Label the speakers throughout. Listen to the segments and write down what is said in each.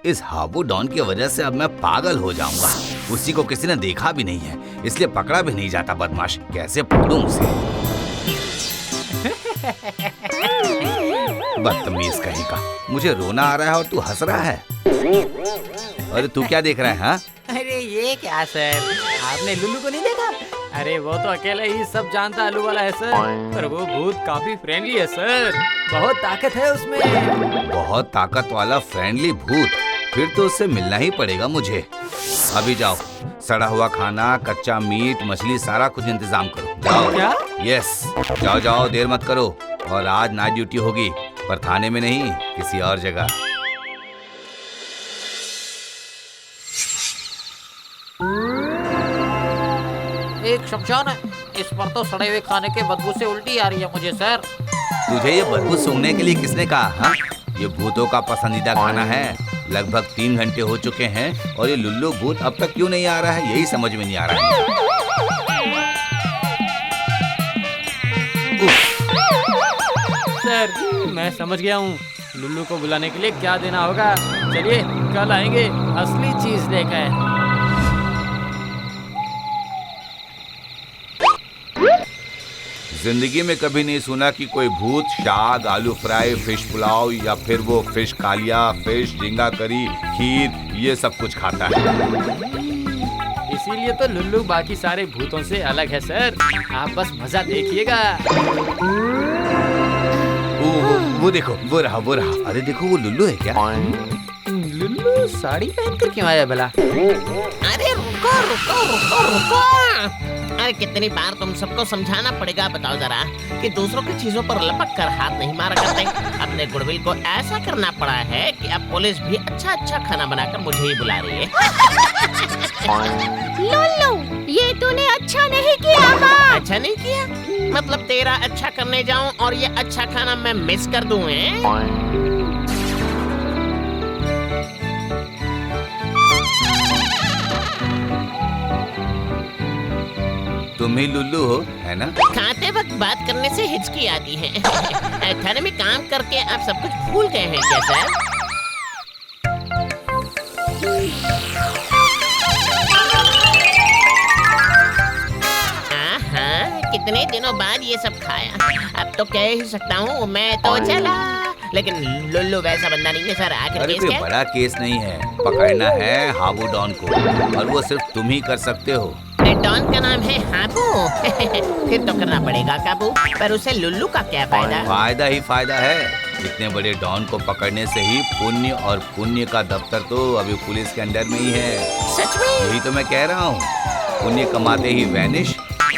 Speaker 1: इस हाबू डॉन की वजह से अब मैं पागल हो जाऊंगा। उसी को किसी ने देखा भी नहीं है, इसलिए पकड़ा भी नहीं जाता बदमाश। कैसे पकड़ूं उसे? बदतमीज कहीं का। मुझे रोना आ रहा है और तू हंस रहा है। अरे तू क्या देख रहा है? हाँ,
Speaker 2: अरे ये क्या सर, आपने लुल्लू को नहीं देखा? अरे वो तो अकेला ही सब जानता आलू वाला है सर, पर वो भूत काफी फ्रेंडली है सर, बहुत ताकत है उसमें।
Speaker 1: बहुत ताकत वाला फ्रेंडली भूत? फिर तो उससे मिलना ही पड़ेगा मुझे। अभी जाओ, सड़ा हुआ खाना, कच्चा मीट, मछली, सारा कुछ इंतजाम करो। जाओ।
Speaker 2: क्या?
Speaker 1: यस, जाओ जाओ, देर मत करो। और आज नाइट ड्यूटी होगी, पर थाने में नहीं, किसी और जगह।
Speaker 2: एक शमशान है, इस पर तो सड़े हुए खाने के बदबू से उल्टी आ रही है मुझे सर।
Speaker 1: तुझे ये बदबू सूंघने के लिए किसने कहा? हाँ, ये भूतों का पसंदीदा खाना है। लगभग 3 घंटे हो चुके हैं और ये लुल्लू भूत अब तक क्यों नहीं आ रहा है, यही समझ में नहीं आ रहा है।
Speaker 2: सर मैं समझ गया हूँ, लुल्लू को बुलाने के लिए क्या देना होगा। चलिए कल आएंगे असली चीज लेकर।
Speaker 1: जिंदगी में कभी नहीं सुना कि कोई भूत शाग, आलू फ्राई, फिश पुलाव या फिर वो फिश कालिया, फिश झींगा करी, खीर, ये सब कुछ खाता है।
Speaker 2: इसीलिए तो लुल्लू बाकी सारे भूतों से अलग है सर, आप बस मजा देखिएगा।
Speaker 1: वो देखो, वो रहा। अरे देखो, वो लुल्लू है क्या?
Speaker 2: लुल्लू साड़ी पहनकर क्यों आया भला?
Speaker 3: अरे रुको। अरे कितनी बार तुम सबको समझाना पड़ेगा, बताओ जरा, कि दूसरों की चीजों पर लपक कर हाथ नहीं मारा करते। अपने गुडविल को ऐसा करना पड़ा है कि अब पुलिस भी अच्छा खाना बनाकर मुझे ही बुला रही है।
Speaker 4: लुल्लू, ये तूने अच्छा नहीं किया माँ।
Speaker 3: अच्छा नहीं किया? मतलब तेरा अच्छा करने जाऊं और ये अच्छा खाना मैं मिस कर दूं?
Speaker 1: तुम ही लुल्लू हो, है ना?
Speaker 3: खाते वक्त बात करने से हिचकी आती है। थाने में काम करके आप सब कुछ भूल गए हैं क्या सर? कितने दिनों बाद ये सब खाया। अब तो कह ही सकता हूँ मैं तो चला, लेकिन लुल्लू वैसा बंदा नहीं है सर। आखिर
Speaker 1: अरे
Speaker 3: केस
Speaker 1: कोई
Speaker 3: क्या?
Speaker 1: बड़ा केस नहीं है, पकड़ना है हाबू डॉन को, और वो सिर्फ तुम ही कर सकते हो।
Speaker 3: डॉन का नाम है हाबू। फिर तो करना पड़ेगा काबू, पर उसे लुल्लू का क्या फायदा?
Speaker 1: फायदा ही फायदा है। इतने बड़े डॉन को पकड़ने से ही पुण्य, और पुण्य का दफ्तर तो अभी पुलिस के अंडर में ही है।
Speaker 3: सच में?
Speaker 1: यही तो मैं कह रहा हूँ, पुण्य कमाते ही वैनिश,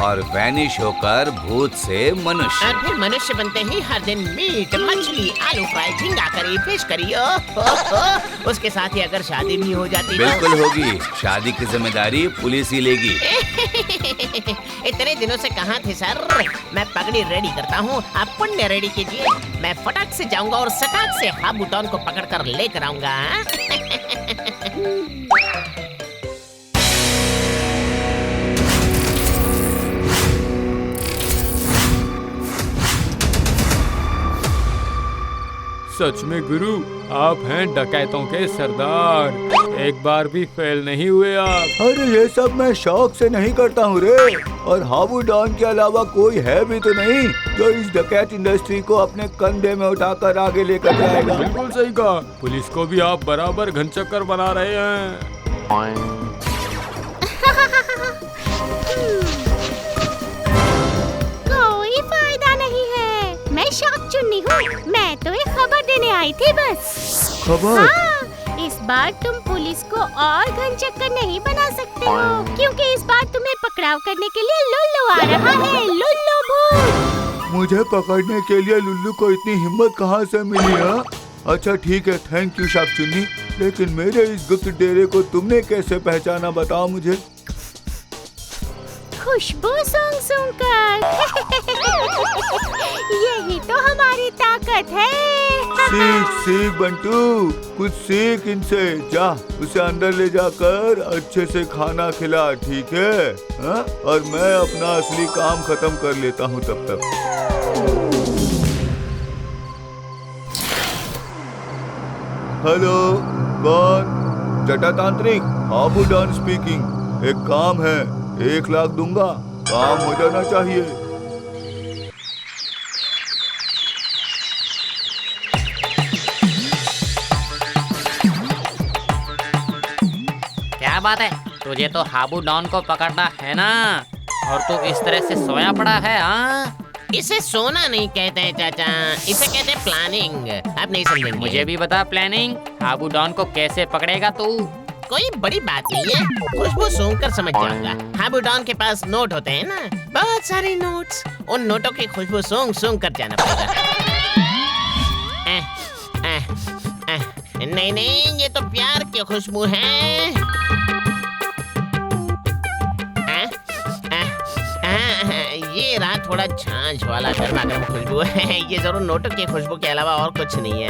Speaker 1: और वैनिश होकर भूत से मनुष्य।
Speaker 3: और फिर मनुष्य बनते ही हर दिन मीट, मछली, आलू फ्राई, झींगा करी, फिश करी। ओह, उसके साथ ही अगर शादी भी हो जाती तो?
Speaker 1: बिल्कुल होगी। शादी की जिम्मेदारी पुलिस ही लेगी।
Speaker 3: इतने दिनों से कहाँ थे सर? मैं पगड़ी रेडी करता हूँ, आप पुण्य रेडी कीजिए। मैं फटाक से जाऊंगा और सटाक से हाबू डॉन को पकड़ कर लेकर आऊंगा।
Speaker 2: सच में गुरु, आप हैं डकैतों के सरदार, एक बार भी फेल नहीं हुए आप।
Speaker 5: अरे ये सब मैं शौक से नहीं करता हूँ रे, और हाबू डॉन के अलावा कोई है भी तो नहीं जो इस डकैत इंडस्ट्री को अपने कंधे में उठाकर आगे लेकर जाएगा।
Speaker 2: बिल्कुल सही कहा, पुलिस को भी आप बराबर घनचक्कर बना रहे हैं।
Speaker 4: कोई फायदा नहीं है, मैं शाक चुन्नी हूँ, मैं तो एक खबर देने आई थी बस।
Speaker 5: खबर?
Speaker 4: हाँ, इस बार तुम पुलिस को और घन चक्कर नहीं बना सकते हो, क्योंकि इस बार तुम्हें पकड़ाव करने के लिए लुल्लू आ रहा है, लुल्लू भूत।
Speaker 5: मुझे पकड़ने के लिए लुल्लू को इतनी हिम्मत कहाँ से मिली? हाँ, अच्छा ठीक है, थैंक यू शाक चुन्नी, लेकिन मेरे इस गुप्त डेरे को तुमने कैसे पहचाना, बताओ मुझे।
Speaker 4: खुशबू सूंघ कर। यही तो हमारी ताकत है।
Speaker 5: सीख बंटू, कुछ सीख इनसे। जा, उसे अंदर ले जाकर अच्छे से खाना खिला, ठीक है? हाँ? और मैं अपना असली काम खत्म कर लेता हूँ तब तक। हेलो, कौन? जटा तांत्रिक, हाबू डॉन स्पीकिंग। एक काम है, 1 लाख दूंगा, काम हो जाना चाहिए।
Speaker 2: क्या बात है, तुझे तो हाबू डॉन को पकड़ना है ना, और तू इस तरह से सोया पड़ा है। हाँ,
Speaker 3: इसे सोना नहीं कहते हैं चाचा, इसे कहते हैं प्लानिंग। आप नहीं समझेंगे।
Speaker 2: मुझे भी बता प्लानिंग। हाबू डॉन को कैसे पकड़ेगा तू?
Speaker 3: कोई बड़ी बात नहीं है, खुशबू सूंघ कर समझ जाऊंगा। हाबू डॉन के पास नोट होते हैं ना, बहुत सारे नोट्स। उन नोटों की खुशबू सूंघ सूंघ कर जाना पड़ेगा। नहीं नहीं, ये तो प्यार की खुशबू है। ये रहा थोड़ा झांझ वाला गर्मा गर्म खुशबू है। ये जरूर नोटों की खुशबू के अलावा और कुछ नहीं है।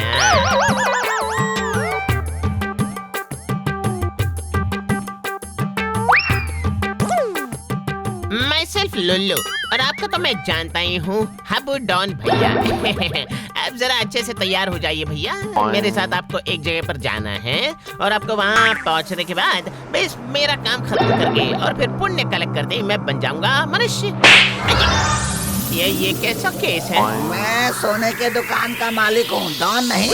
Speaker 3: Myself लुल्लू, और आपको तो मैं जानता ही हूँ, हाबू डॉन भैया। अब जरा अच्छे से तैयार हो जाइए भैया, मेरे साथ आपको एक जगह पर जाना है, और आपको वहाँ पहुँचने के बाद बस मेरा काम खत्म करके और फिर पुण्य कलेक्ट करते ही मैं बन जाऊंगा मनुष्य। ये कैसा केस है?
Speaker 6: मैं सोने के दुकान का मालिक हूँ, डॉन नहीं।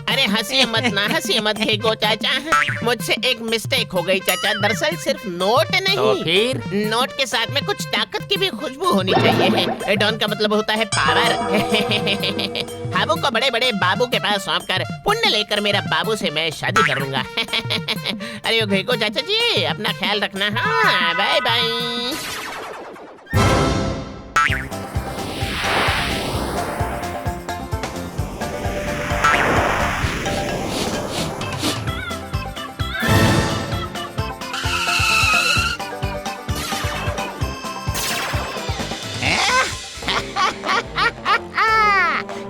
Speaker 3: अरे हंसिए मत ना, हंसिए मत फेंको चाचा, मुझसे एक मिस्टेक हो गई चाचा। दरअसल सिर्फ नोट नहीं,
Speaker 2: तो फिर?
Speaker 3: नोट के साथ में कुछ ताकत की भी खुशबू होनी चाहिए। डॉन का मतलब होता है पावर। हाबू को बड़े बड़े बाबू के पास सौंप कर पुण्य लेकर मेरा बाबू से मैं शादी करूंगा। अरे वो फेंको चाचा जी, अपना ख्याल रखना। हाँ, बाय बाय।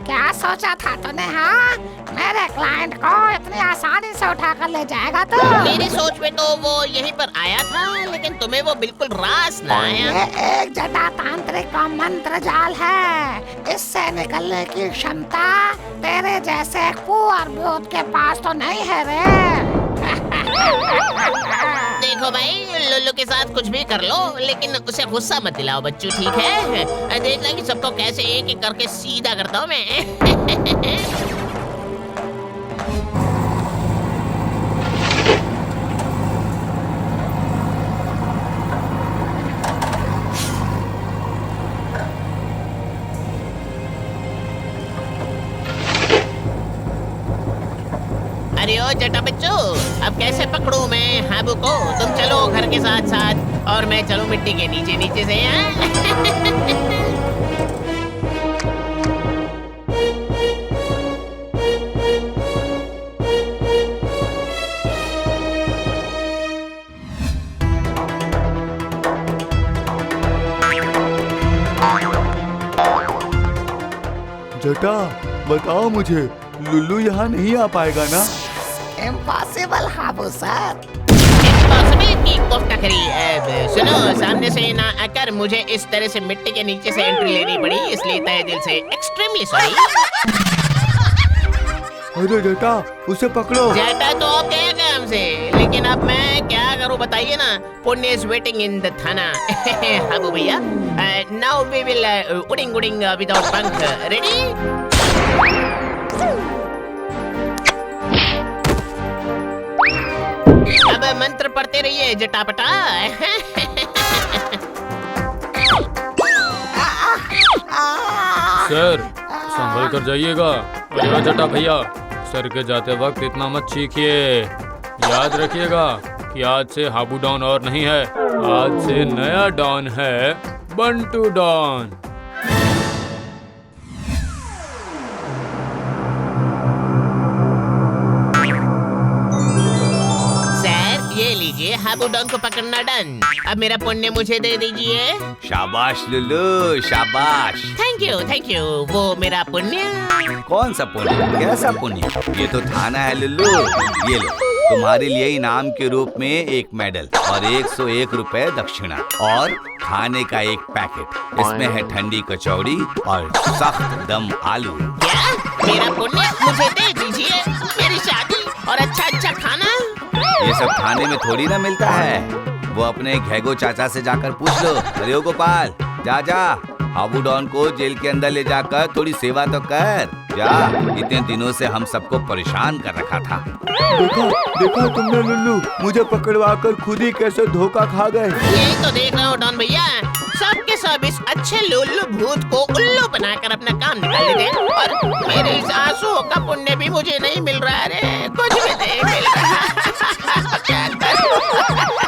Speaker 4: क्या सोचा था तूने? हाँ, मेरे क्लाइंट को इतनी आसानी से उठा कर ले जाएगा तू?
Speaker 3: मेरी सोच में तो वो यहीं पर आया था, लेकिन तुम्हें वो बिल्कुल रास न आया।
Speaker 4: ये एक जटा तांत्रिक का मंत्र जाल है, इससे निकलने की क्षमता तेरे जैसे कुंवर भूत के पास तो नहीं है रे।
Speaker 3: देखो भाई, लुल्लू के साथ कुछ भी कर लो, लेकिन उसे गुस्सा मत दिलाओ बच्चों, ठीक है? देखना कि सबको कैसे एक एक करके सीधा करता हूँ मैं। अरे ओ जटा बच्चों, अब कैसे पकड़ूं मैं हाबू को? तुम चलो घर के साथ साथ और मैं चलूं मिट्टी के नीचे नीचे से।
Speaker 5: जटा, बताओ मुझे, लुल्लू यहाँ नहीं आ पाएगा ना?
Speaker 6: Impossible Habu sir.
Speaker 3: Impossibility kofta curry. सुनो, सामने से ना आकर मुझे इस तरह से मिट्टी के नीचे से एंट्री लेनी पड़ी, इसलिए तहे दिल से एक्सट्रीमली सॉरी।
Speaker 5: अरे जटा, उसे पकड़ो।
Speaker 3: जटा तो कहेगा हमसे, लेकिन अब मैं क्या करूं बताइए ना? पुण्य इज वेटिंग इन द थाना। हाबू भैया, नाउ वी विल उड़िंग उड़िंग विदाउट पंख। रेडी? अब मंत्र पढ़ते रहिए जटापटा।
Speaker 7: सर, संभल कर जाइएगा। अरे जटा भैया, सर के जाते वक्त इतना मत चीखिए। याद रखिएगा कि आज से हाबू डॉन और नहीं है, आज से नया डॉन है, बंटू डॉन।
Speaker 3: ये लीजिए, हाबू डॉन को पकड़ना डन। अब मेरा पुण्य मुझे दे दीजिए।
Speaker 1: शाबाश लुल्लू, शाबाश।
Speaker 3: Thank you. वो मेरा पुण्य।
Speaker 1: कौन सा पुण्य? कैसा पुण्य? ये तो थाना है लुल्लू, ये लो। तुम्हारे लिए इनाम के रूप में एक मेडल और 101 रुपए दक्षिणा और खाने का एक पैकेट। इसमें है ठंडी कचौड़ी और सख्त दम आलू।
Speaker 3: क्या मेरा पुण्य मुझे दे दीजिए, मेरी शादी और अच्छा खाना।
Speaker 1: ये सब खाने में थोड़ी ना मिलता है, वो अपने घेगो चाचा से जाकर पूछ लो। अरे ओ गोपाल, जा जा, हाबू डॉन को जेल के अंदर ले जाकर थोड़ी सेवा तो कर जा। इतने दिनों से हम सबको परेशान कर रखा था।
Speaker 5: देखा तुमने लुल्लू, मुझे पकड़वाकर खुद ही कैसे धोखा खा गए।
Speaker 3: यही तो देख रहा हूँ डॉन भैया, सब के सब इस अच्छे लुल्लू भूत को उल्लू बनाकर अपना काम निकाल देते और मेरे इस आंसुओं का पुण्य भी मुझे नहीं मिल रहा। अरे कुछ भी नहीं मिल रहा। क्या करूं?